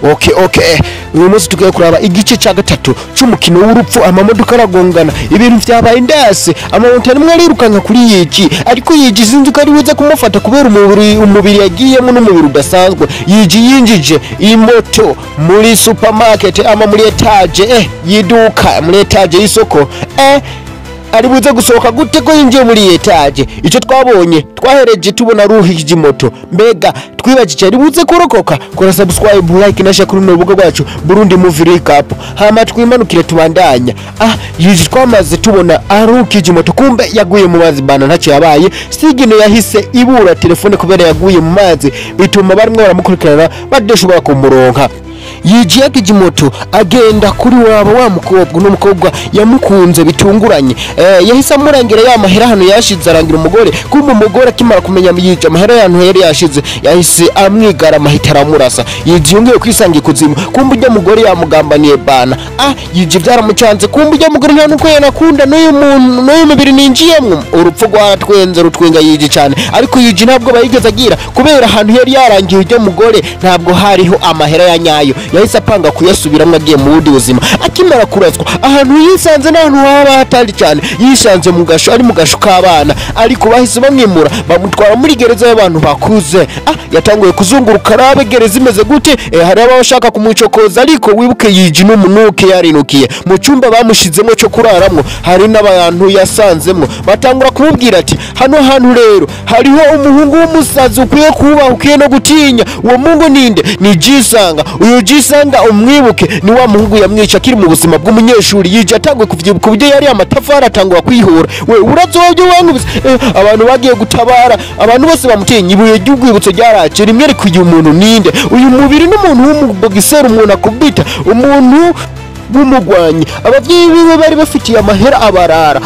Okay. Uyu munsi tugiye kuraba igice cya gatatu cy'umukino w'urupfu. Amamodoka aragongana, ibintu vyabaye ndase, amamoto arimwe arirukanka kuri Yiji, ariko Yiji sinzi ko ari buze kumufata kubera umubiri yagiyemo n'umubiri udasanzwe. Yiji yinjije imoto muri supermarket ama muri etage yiduka, muri etage y'isoko ari buze gusohoka gute ko yinjiye muri etage. Ico twabonye twahereje tubona ruhije moto, mbega twibagije ari buze kurokoka. Kora subscribe, like na share kuri urubuga rwacu Burundi Movie Recap, hama twimanukire tubandanya. Yiji twamaze tubona arukije moto, kumbe yaguye mu mazi bana, ntacyo yabaye. Sigino yahise ibura telefone kubera yaguye mu mazi, bituma barimwe baramukurikirana badashobora kumuronka. Yiji yakije moto agenda kuri wabo wa mukobwa, n'umukobwa yamukunze bitunguranye. Yahise amurangira ya mahera hano yashize, arangira umugore. Kumbe umugore akimara kumenya Yiji amahera yantu yari yashize, yahise amwigara amahita aramurasa. Yiji yongeye kwisanga ikuzimu, kumbe ujya mugore yamugambaniye bana. Yiji byaramucanze, kumbe ujya mugore nta nuko yanakunda n'uyu muntu n'uyu mubiri ninjiyemwe. Urupfu rwaratwenze rutwenga Yiji cyane, ariko Yiji ntabwo bayigeze agira kubera ahantu yari yarangiye ujya mugore ntabwo hariho amahera ya nyayo. Yahise apanga kuyasubiramo agiye mu bundi buzima. Akimara kuraswa ahantu yisanze n'ahantu haba hatari cyane, yisanze mu gasho, ari mu gasho k'abana, ariko bahise bamwimura bamutwara muri gereza y'abantu bakuze. Yatanguye kuzunguruka arabe gereza imeze gute. Hari abashaka kumucokoza, ariko wibuke Yiji n'umunuke yarinukiye mu cyumba bamushizemo cyo kuraramwo. Hari n'abantu yasanzemo batangura kumubwira ati hano hantu rero hariho umuhungu w'umusazi ukwiye kuba ukwiye no gutinya. Uwo mungu ninde? Ni Jisanga. Uyu Jisanga umwibuke ni wa muhungu yamwica kiri mu buzima bw'umunyeshuri. Yiji atanguye kuvyibuka uburyo yari amatafari atangura kwihura. We urazobyo wangu abantu bagiye gutabara, abantu bose bamutinya. Ibuye ry'ugwibutso ryaraje rimwe rikuye umuntu ninde. Uyu mubiri n'umuntu w'umubogisera, umuntu akubita, umuntu bumugwanyi. Abavyeyi biwe bari bafitiye amahera abarara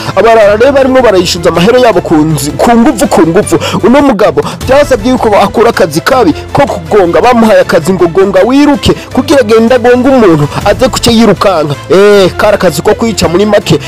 rero barimo barayishuza amahera yabo ku nguvu. Uno mugabo byasabye yuko akora akazi kabi ko kugonga. Bamuhaye akazi ngo gonga wiruke kugira genda gonga umuntu aze kuce yirukanka. Kara akazi ko kwica muri make.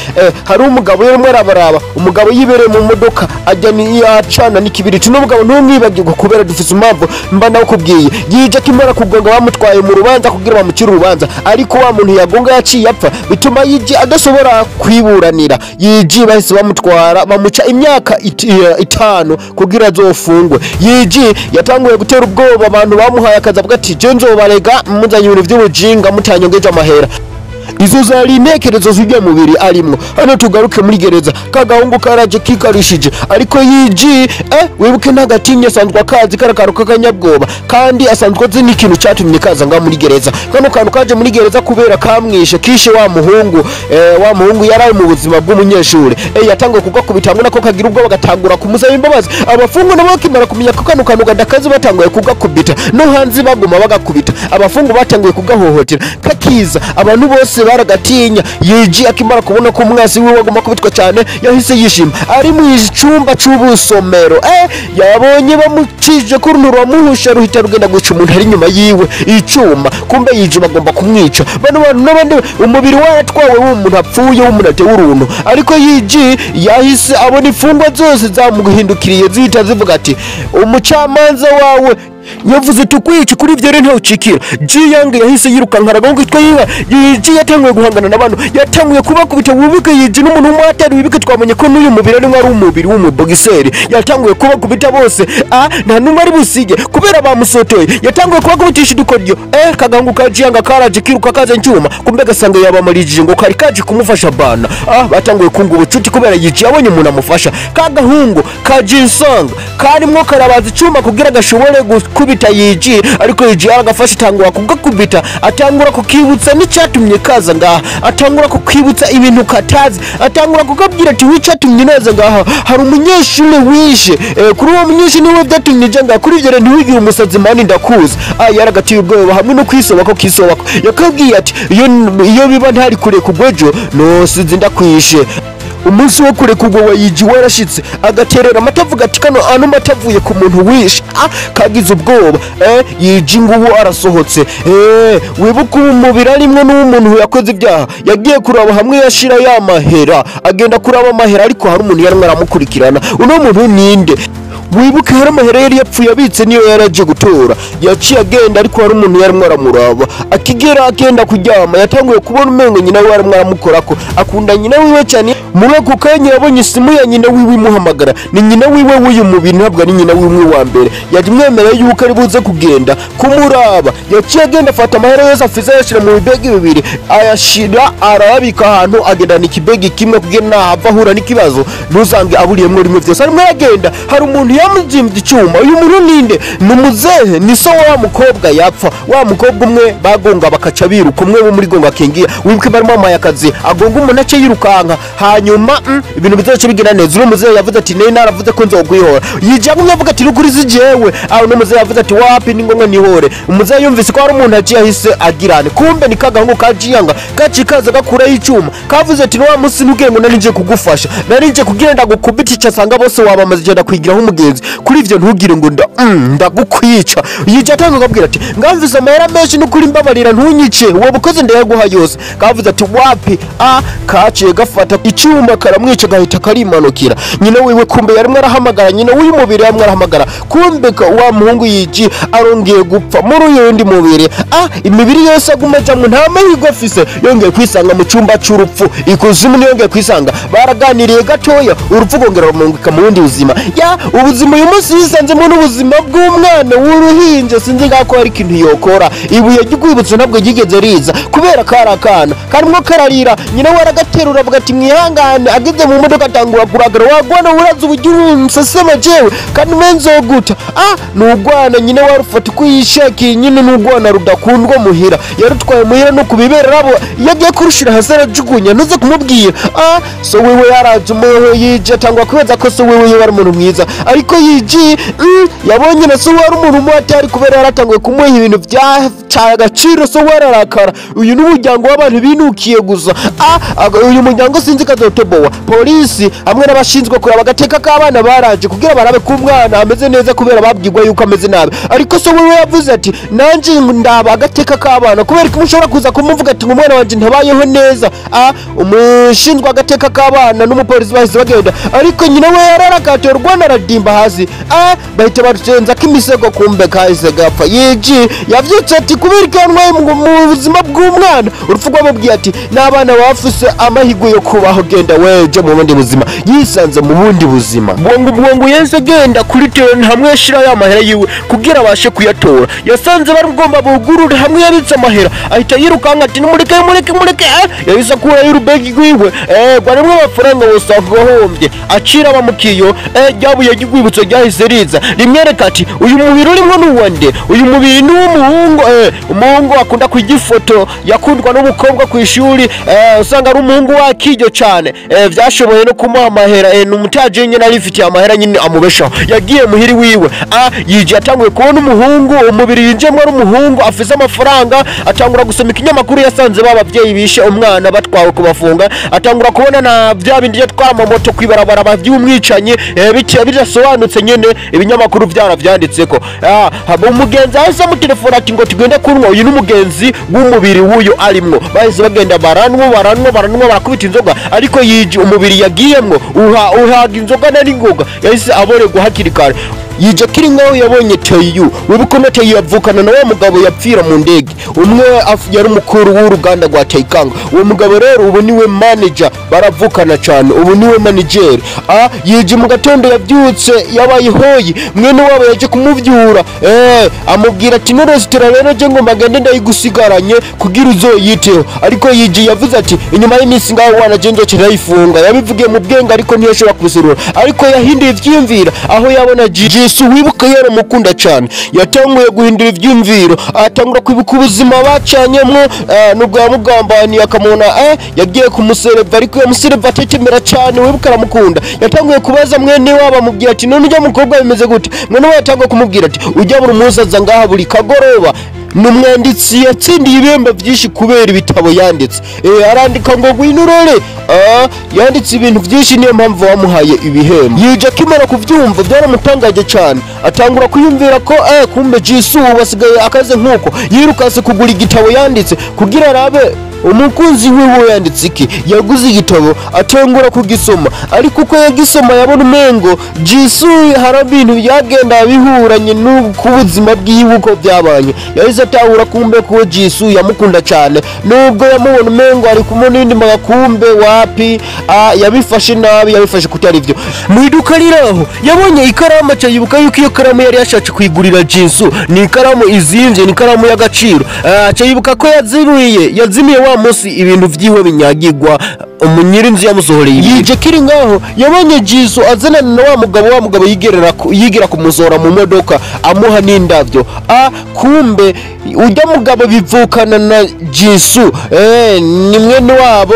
Hari umugabo yari arabaraba, umugabo yibereye mu modoka ajya ni yacana n'ikibiriti. N'umugabo ntumwibagirwa kubera dufise impamvu mba nawe kubwiye. Yije akimara kugonga bamutwaye mu rubanza kugira bamucire urubanza, ariko wa muntu yagonga yapfa, bituma Yiji adashobora kwiburanira. Yiji bahise bamutwara bamuca imyaka 5 kugira azofungwe. Yiji yatanguye gutera ubwoba abantu bamuhaye akazi, avuga ati je nzobarega muzanye ibintu by'ubujinga mutanyongeje amahera. Izo zari intekerezo zijya mubiri arimo. Hano tugaruke muri gereza, kagahungu karaje kikarishije, ariko Yiji wibuke ntagatinye asanzwe akazi karakaruka kanyabwoba, kandi asanzwe azi n'ikintu cyatumye kaza nga muri gereza. Kano kantu kaje muri gereza kubera kamwishe kishe wa muhungu yari mu buzima bw'umunyeshuri. Yatangiye kugakubita nako kagira ubwo bagatangura kumusaba imbabazi. Abafungu nabo bakimara kumenya ko kano kantu gadakazi batanguye kugakubita, no hanze baguma bagakubita. Abafungu batanguye kugahohotera kakiza, abantu bose baragatinya. Yiji akimara kubona ko umwasi wiwe agomba kubitwa cyane, yahise yishima. Ari mu icumba c'ubusomero, yabonye bamucije ku runtu rwamuhusha ruhita rugenda guca umuntu ari nyuma yiwe icuma. Kumbe Yiji bagomba kumwica. Bano bantu n'abandi umubiri waratwawe w'umuntu apfuye w'umunate w'uruntu, ariko Yiji yahise abona ifungwa zose zamuhindukiriye zihita zivuga ati umucamanza wawe yavuze tukwica kuri ivyo rero ntawucikira. Jiyang yahise yirukanka aragonga itwa yiwe. Yiji yatanguye guhangana n'abantu, yatanguye kubakubita. Wubike Yiji n'umuntu umwatari, wibike twamenye ko n'uyu mubiri ari mwari umubiri w'umubogiseri. Yatanguye kubakubita bose, nta numwe ari busige kubera bamusotoye. Yatanguye kubakubitisha udukoryo. Kagahungu ka Jiyang karaje kiruka kaza ncuma, kumbe gasanga yabamarije ngo kari kaje kumufasha bana. Batanguye kunga ubucuti kubera Yiji yabonye umuntu amufasha. Kagahungu ka Jisang karimwo karabaza icuma kugira gashobore kubita Yiji, ariko Yiji aragafasha tangura kugakubita, atangura kukibutsa n'icyatumye kaza ngaha, atangura kukibutsa ibintu katazi, atangura kukabwira ati wicatumye neza ngaha hari umunyeshuri wishe. Kuri uwo munyeshuri niwe byatumye janga kuri ivyo ntiwigira umusazi mani ndakuza. Yaragatiye ubwoba hamwe no kwisobako yakabwiye ati iyo biba ntari kure kugwejo no sinzi ndakwishe. Umunsi wo kure kugwa wa Yiji warashitse, agaterera amatavuga ati kano ano matavuye ku muntu wishe. Kagize ubwoba. Yiji ngubu arasohotse. Wibuka umubiri arimwe n'umuntu yakoze ibyaha, yagiye kuraba hamwe yashira ya mahera, agenda kuraba amahera, ariko hari umuntu yarimo aramukurikirana. Uno muntu ninde? wibuke hari amahera yari yapfuye abitse niyo yaraje gutora. Yaciye agenda ariko hari umuntu yarimwe aramuraba. Akigera agenda kuryama yatanguye kubona umengo nyina we yarimwe aramukorako. Akunda nyina wiwe cyane. Muri ako kanya yabonye isimu ya nyina wiwe imuhamagara. Ni nyina wiwe w'uyu mubiri ntabwo ari nyina wiwe wa mbere. Yamwemereye yuko ari buze kugenda kumuraba. Yaciye agenda afata amahera yose afize yashira mu bibegi bibiri ayashira arabika ahantu agendana ikibegi kimwe kugira nahava ahura n'ikibazo ntuzange aburiyemwe rimwe byose. Arimo agenda hari umuntu yamujimvye icyuma. Uyu muntu ninde? Numuzehe ni so wa mukobwa yapfa. Wa mukobwa umwe bagonga bakaca biruka umwe wo muri gonga kengiya. Wibuke barimo amayakazi agonga umuntu ace yirukanka hanyuma ibintu bizoce bigenda neza. Uno muzehe yavuze ati ne naravuze ko nzogwihora. Yijamwe yavuga ati ruguri zijewe. Aho no muzehe yavuze ati wapi ningo nihore. Umuzehe yumvise ko hari umuntu aciye ahise agirane. Kumbe ni kagango kajiyanga kacikaza gakura y'icuma. Kavuze ati no wa musi nugiye ngo nari nje kugufasha. Nari nje kugira ndagukubita cyasanga bose wabamaze genda kwigiraho umugenzi. Kuri ivyo ntugire ngo ndagukwica. Yija tango kabwira ati ngamvise amahera menshi n'ukuri mbabarira ntunyice. Uwo bukoze ndayaguha yose. Kavuze ati wapi kaciye gafata icuma karamwica gahita karimanukira. Nyina wiwe kumbe yarimwe arahamagara nyina w'uyu mubiri yarimwe arahamagara. Kumbe wa muhungu yiji arongeye gupfa muri uyu ndi mubiri. Imibiri yose agumajamwe nta mahirwe afise yongeye kwisanga mu cyumba cy'urupfu. Ikuzimu ni yongeye kwisanga baraganiriye gatoya urupfu gongera rumungika mu bundi buzima. Ubuzima uyu munsi yisanzemo n'ubuzima bw'umwana w'uruhinja sinzi ngako ari ikintu yokora. Ibuye ry'ugwibutso ntabwo yigeze riza kubera karakana karimwo kararira. Nyina we aragaterura avuga ati mwihangane. Ageze mu modoka atangura kuragara wagwana uraza ubugira nsasema jewe kandi menzoguta. Nugwana nyina we arufata kuyishaki nyine nugwana rudakundwa muhira yarutwaye muhira no kubibera rabo yagiye kurushira hasara jugunya nuze kumubwira. So wewe yaraje umuhe yije atangwa kweza ko so wewe yari umuntu mwiza ariko yiji yabonye na so wari umuntu mwatari kubera yaratanguye kumuha ibintu bya agaciro. So wararakara uyu n'umuryango w'abantu binukiye gusa. Uyu muryango sinzi kazotobowa. Polisi hamwe n'abashinzwe kuraba agateka k'abana baraje kugira barabe ko umwana ameze neza kubera babwirwa yuko ameze nabi. Ariko so wewe yavuze ati nanje ndaba agateka k'abana kubera ko mushobora kuza kumuvuga ati umwana wanje ntabayeho neza. Umushinzwe agateka k'abana n'umupolisi bahise bagenda ariko nyina we yararakate urwana aradimba hasi. Bahita barucenza k'imisego kumbe kahise gapfa. Yiji yavyutse ati kubera kanwaye mu buzima bw'umwana urupfu rwababwiye ati n'abana bafuse amahirwe yo kubaho genda weje mu bundi buzima. Yisanze mu bundi buzima bwongo yense genda kuri telefone hamwe yashira ya mahera yiwe kugira abashe kuyatora. Yasanze bari ngomba bugurura hamwe yabitse amahera ahita yirukanka ati mureke yahise kura y'urubegi rwiwe gwarimwe amafaranga wose agohombye acira bamukiyo ryabuye gigwibutso ryahise riza rimwereka ati uyu mubiri urimo n'uwande. Uyu mubiri ni umuhungu akunda kugifoto yakundwa n'umukobwa ku ishuri usanga ari umuhungu wakijyo cyane byashoboye no kumuha amahera n'umutaje nyine arifitiye amahera nyine amubeshaho. Yagiye muhiri wiwe yije atanguye kubona umuhungu umubiri yinjemwe ari umuhungu afise amafaranga. Atangura gusoma ikinyamakuru yasanze babavyeyi bishe umwana batwawe kubafunga. Atangura kubona na bya bindi yatwara amamoto kwibarabara bavyumwicanye bidasobanutse nyene ibinyamakuru byaravyanditseko. Umugenzi ahise mu telefone ati ngo tugende kunwa. Uyu n'umugenzi w'umubiri w'uyo arimwo bahise bagenda baranwa barakubita inzoga ariko yiji umubiri yagiyemwo uhaga inzoga n'ingoga yahise aborerwa hakiri kare. Yije kiri ngaho yabonye Teyu wibuko no Teyu yavukana na wa mugabo yapfira mu ndege umwe yari umukuru w'uruganda rwa Taikanga. Uwo mugabo rero ubu niwe manager baravukana cyane ubu niwe manager. Yije mu gatondo yabyutse yabayihoyi mwene wabo yaje kumuvyura amubwira ati no restaurant rero je ngomba gende ndayigusigaranye kugira uzoyiteho. Ariko yije yavuze ati inyuma y'imisi ngaho wana jenjo kirayifunga. Yabivugiye mu bwenge ariko ntiyashobora kubisurura ariko yahinduye ivyimvira aho yabona Yesu wibuka yera mukunda cyane. Yatanguye guhindura ivyimviro atangura kwibuka ubuzima bacanyemwo nubwo yamugambaniye akamona yagiye kumusereva ariko yamusereva atetemera cyane wibuka aramukunda. Yatanguye kubaza mwene waba mubwira ati none ujya mukobwa bimeze gute. Mwene we yatanguye kumubwira ati ujya buri musaza ngaha buri kagoroba. Numwanditsi yatsindiye ibihembo byinshi kubera ibitabo yanditse. Arandika ngo gwinurore yanditse ibintu byinshi niyo mpamvu wamuhaye ibihembo. Yije kimara kuvyumva byaramutangaje cyane atangura kuyumvira ko kumbe Jesu wasigaye akaze nkuko yirukase kugura igitabo yanditse kugira arabe umukunzi wiwe yanditse iki yaguze igitabo atangura kugisoma ariko uko yagisoma yabona umengo Jisoo hari ibintu byagenda bihuranye n'ubuzima bwiwe uko byabanye yahise atahura kumbe ko Jisoo yamukunda cyane nubwo yamubona umengo ari kumunindi magakumbe wapi yabifashe nabi yabifashe kutari byo mu iduka riraho yabonye ikaramu acayibuka yuko iyo karamu yari yashatse kuyigurira Jisoo ni ikaramu izimvye ni ikaramu y'agaciro acayibuka ko yazimiye wa munsi ibintu vyiwe binyagirwa umunyirinzi yamusohoreye yije kiri ngaho yabonye Jisoo azanana na wa mugabo yigira kumuzora mu modoka amuha n'indavyo kumbe ujya mugabo bivukana na Jisoo ni mwene wabo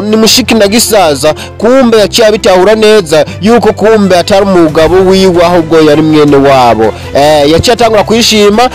ni mushiki na gisaza kumbe yaciye abitahura neza yuko kumbe atari umugabo wiwe ahubwo yari mwene wabo yaciye atangura kwishima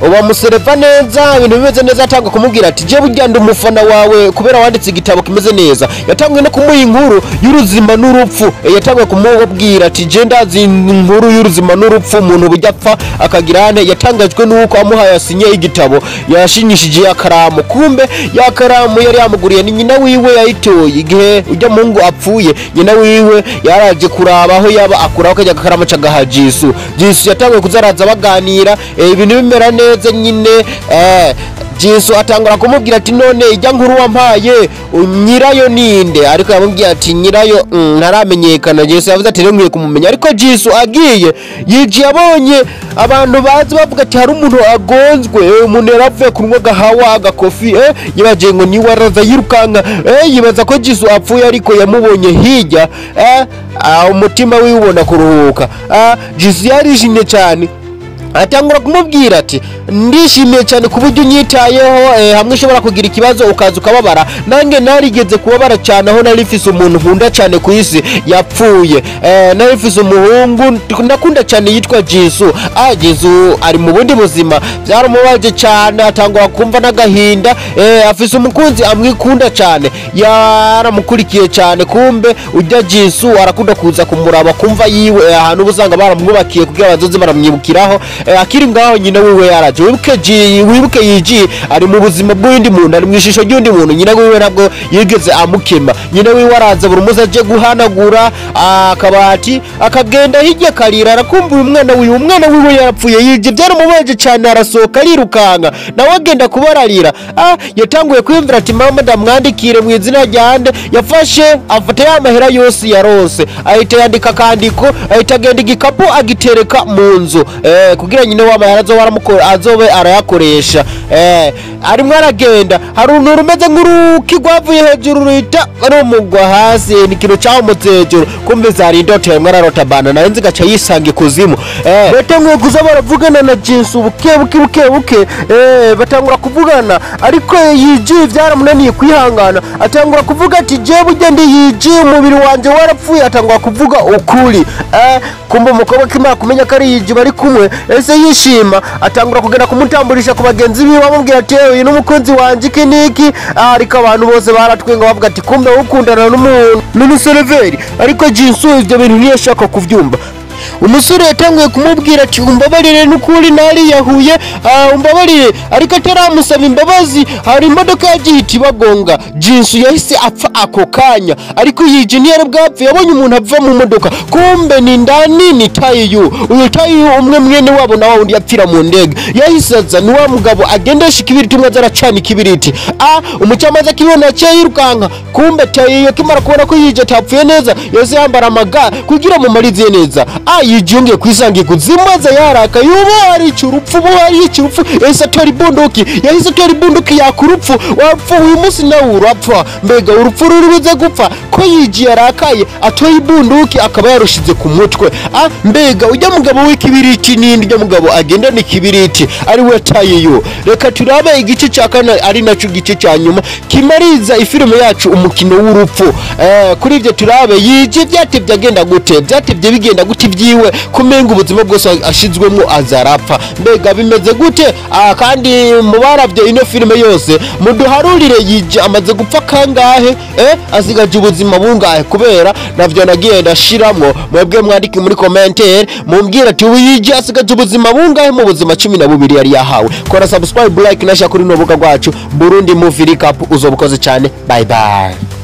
uba musereva neza ibintu bimeze neza atanga kumubwira ati je burya ndi umufana wawe kubera wanditse igitabo kimeze neza yatanguye no kumuha inkuru y'uruzima n'urupfu yatanguye kumubwira ati je ndazi inkuru y'uruzima n'urupfu umuntu burya apfa akagirane yatangajwe nuko amuhaye asinye igitabo yashinyishije akaramu kumbe ya karamu yari yamuguriye ni nyina wiwe yayitoye igihe ujya mungu apfuye nyina wiwe yaraje kuraba aho yaba akuraho kajya akaramu cagaha Jisoo yatanguye kuzaraza baganira ibintu bimera neza nyine Jisoo atangura kumubwira ati none ijya nkuru wampaye nyirayo ninde ariko yamubwiye ati nyirayo ntaramenyekana Jisoo yavuze ati nkwiye kumumenya ariko Jisoo agiye yiji abonye abantu bazi bavuga ati hari umuntu agonzwe umuntu yaravuye kunywa gahawa agakofi yibaje ngo ni waraza yirukanka yibaza ko Jisoo apfuye ariko yamubonye hirya umutima wiwubona kuruhuka Jisoo yarishimye cyane atangura kumubwira ati ndishimiye cyane kuburyo unyitayeho hamwe ushobora kugira ikibazo ukaza ukababara nange narigeze kubabara cyane aho narifise umuntu nkunda cyane ku isi yapfuye narifise umuhungu ndakunda cyane yitwa Jisoo Jisoo ari mu bundi buzima byaramubaje cyane atangura kumva n'agahinda afise umukunzi amwikunda cyane yaramukurikiye cyane kumbe ujya Jisoo arakunda kuza kumuraba kumva yiwe ahantu ubusanga baramwubakiye kugira bazoze baramwibukiraho akiri ngaho nyina wiwe yaraje wibuke yiji ari mu buzima bw'undi muntu ari mu ishusho ry'undi muntu nyina wiwe nabwo yigeze amukema nyina wiwe araza buri muze aje guhanagura akabati akagenda hirya karira arakumva umwana wiwe yarapfuye yije byaramubaje cyane arasohoka arirukanka nawe agenda kubararira yatanguye kwimvira ati mama ndamwandikire mu izina ryande yafashe afata ya mahera yose yarose ahita yandika kandiko ahita agenda igikapu agitereka mu nzu kugira nyine waba yarazo baramukora azobe arayakoresha arimwe aragenda hari umuntu rumeze nk'uruki rwavuye hejuru ruhita rumugwa hasi ni kintu cyamutse hejuru kumbe zari indoto yamwe ararota bana nayo nzigaca yisanga ikuzimu batanguye kuza baravugana na Jisoo buke batangura kuvugana ariko yiji byaramunaniye kwihangana atangura kuvuga ati je burya ndi yiji umubiri wanje warapfuye atangura kuvuga ukuri kumbe umukobwa kimara kumenya ko ari yiji bari kumwe ese yishima atangura kugenda kumutamburisha ku bagenzi biwe bamubwira ati uyu n'umukunzi wanje iki niki ariko abantu bose baratwenga bavuga ati kumbe ukundana n'umuntu n'umusereveri ariko Jisoo ibyo bintu ntiyashaka kuvyumva umusore yatanguye kumubwira ati umbabarire n'ukuri nari yahuye umbabarire ariko ataramusaba imbabazi hari imodoka yagihita ibagonga Jisoo yahise apfa ako kanya ariko yiji niyari bwapfe yabonye umuntu ava mu modoka kumbe ni ndani ni Tayo uyu Tayo umwe mwene wabo na wundi yapfira mu ndege yahise aza ni wa mugabo agendesha ikibiriti umwe zaracana ikibiriti umucamaza kibona cyayirukanka kumbe Tayo kimara kubona ko yije atapfuye neza yose yambara amaga kugira mu marize neza yijunge kwisangiye kuzimaza yaraka yubo ari cyurupfu ese atori bunduki yahise atori bunduki yakurupfu wapfa uyu munsi nawe urapfa mbega urupfu ruribuze gupfa ko yiji yarakaye atoyi bunduki akaba yarushize ku mutwe mbega ujya mugabo w'ikibiriti nindi ujya mugabo agenda n'ikibiriti ari we Tayo reka turabe igice cya kane ari naco gice cya nyuma kimariza ifilime yacu umukino w'urupfu kuri ibyo turabe yiji byatebye agenda gute byatebye bigenda gute bwiwe kumenga ubuzima bwose ashizwemo azarapfa. Mbega bimeze gute? Kandi mubaravye ino filime yose muduharurire Yiji amaze gupfa kangahe asigaje ubuzima bungahe, kubera navyo nagiye ndashiramwo. Mwebwe mwandike muri commentaire mumbwira ati Yiji asigaje ubuzima bungahe mu buzima 12 yari yahawe. Kora subscribe, like na share kuri no buga rwacu Burundi Movie Recap, uzobukoze cyane. Bye bye.